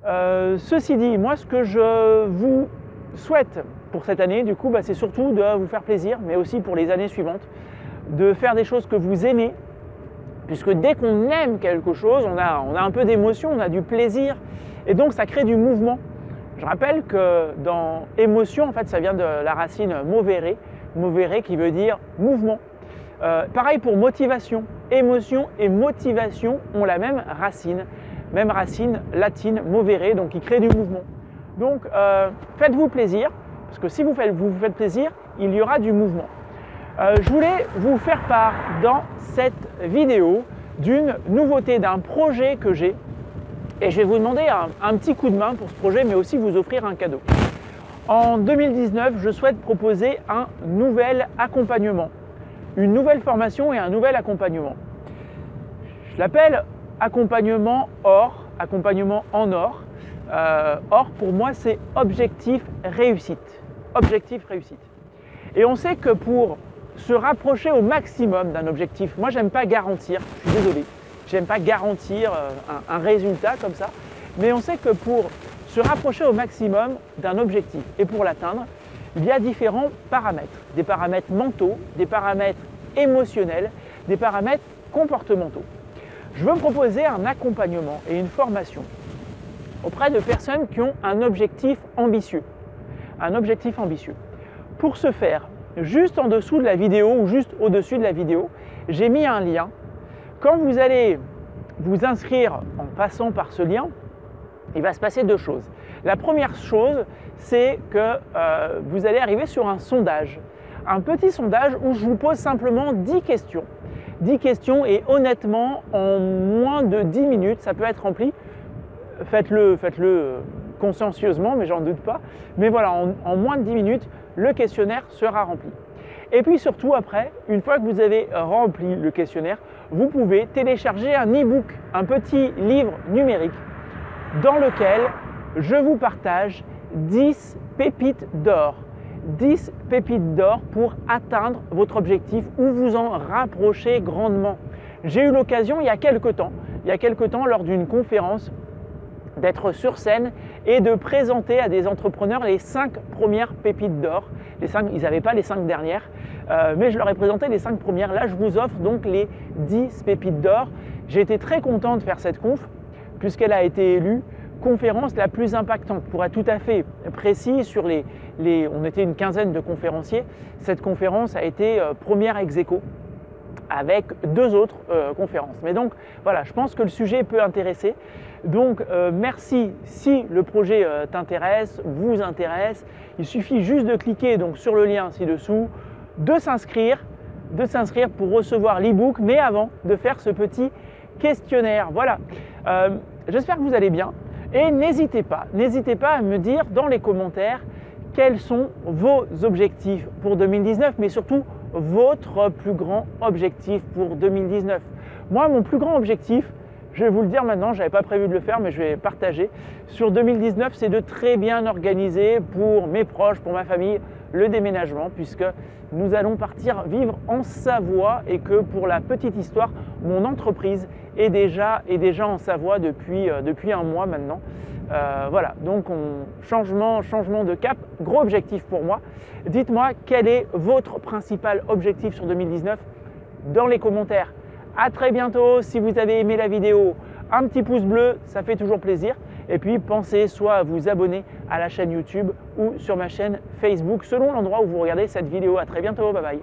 Ceci dit, moi ce que je vous souhaite pour cette année, du coup, c'est surtout de vous faire plaisir, mais aussi pour les années suivantes, de faire des choses que vous aimez, puisque dès qu'on aime quelque chose, on a un peu d'émotion, on a du plaisir, et donc ça crée du mouvement. Je rappelle que dans émotion, en fait, ça vient de la racine movere qui veut dire mouvement. Pareil pour motivation. Émotion et motivation ont la même racine latine, movere, donc qui crée du mouvement. Donc faites-vous plaisir, parce que si vous vous faites plaisir, il y aura du mouvement. Je voulais vous faire part dans cette vidéo d'une nouveauté, d'un projet que j'ai, et je vais vous demander un petit coup de main pour ce projet, mais aussi vous offrir un cadeau. En 2019, je souhaite proposer un nouvel accompagnement, une nouvelle formation et un nouvel accompagnement. Je l'appelle accompagnement or, accompagnement en or. Or, pour moi, c'est objectif réussite. Objectif réussite. Et on sait que pour se rapprocher au maximum d'un objectif, moi, j'aime pas garantir, je suis désolé, j'aime pas garantir un résultat comme ça, mais on sait que pour se rapprocher au maximum d'un objectif et pour l'atteindre, il y a différents paramètres. Des paramètres mentaux, des paramètres émotionnels, des paramètres comportementaux. Je veux proposer un accompagnement et une formation auprès de personnes qui ont un objectif ambitieux. Un objectif ambitieux. Pour ce faire, juste en dessous de la vidéo ou juste au-dessus de la vidéo, j'ai mis un lien. Quand vous allez vous inscrire en passant par ce lien, il va se passer deux choses. La première chose, c'est que vous allez arriver sur un sondage. Un petit sondage où je vous pose simplement 10 questions. 10 questions et honnêtement, en moins de 10 minutes, ça peut être rempli. Faites-le consciencieusement, mais j'en doute pas. Mais voilà, en moins de 10 minutes, le questionnaire sera rempli. Et puis surtout après, une fois que vous avez rempli le questionnaire, vous pouvez télécharger un e-book, un petit livre numérique dans lequel je vous partage 10 pépites d'or. 10 pépites d'or pour atteindre votre objectif ou vous en rapprocher grandement. J'ai eu l'occasion il y a quelques temps lors d'une conférence, d'être sur scène et de présenter à des entrepreneurs les 5 premières pépites d'or. Ils n'avaient pas les 5 dernières, mais je leur ai présenté les 5 premières. Là, je vous offre donc les 10 pépites d'or. J'ai été très content de faire cette conf, puisqu'elle a été élue conférence la plus impactante. Pour être tout à fait précis, on était une quinzaine de conférenciers. Cette conférence a été première ex aequo avec 2 autres conférences. Mais donc voilà, je pense que le sujet peut intéresser. Donc merci si le projet t'intéresse, vous intéresse. Il suffit juste de cliquer donc sur le lien ci-dessous, de s'inscrire pour recevoir l'e-book, mais avant de faire ce petit questionnaire. Voilà, j'espère que vous allez bien et n'hésitez pas à me dire dans les commentaires quels sont vos objectifs pour 2019, mais surtout votre plus grand objectif pour 2019. Moi, mon plus grand objectif, je vais vous le dire maintenant, je n'avais pas prévu de le faire, mais je vais partager. Sur 2019, c'est de très bien organiser pour mes proches, pour ma famille, le déménagement, puisque nous allons partir vivre en Savoie et que pour la petite histoire, mon entreprise est déjà en Savoie depuis un mois maintenant. Voilà, donc changement de cap, gros objectif pour moi. Dites-moi quel est votre principal objectif sur 2019 dans les commentaires. À très bientôt. Si vous avez aimé la vidéo, un petit pouce bleu, ça fait toujours plaisir. Et puis pensez soit à vous abonner à la chaîne YouTube ou sur ma chaîne Facebook selon l'endroit où vous regardez cette vidéo. À très bientôt, bye bye.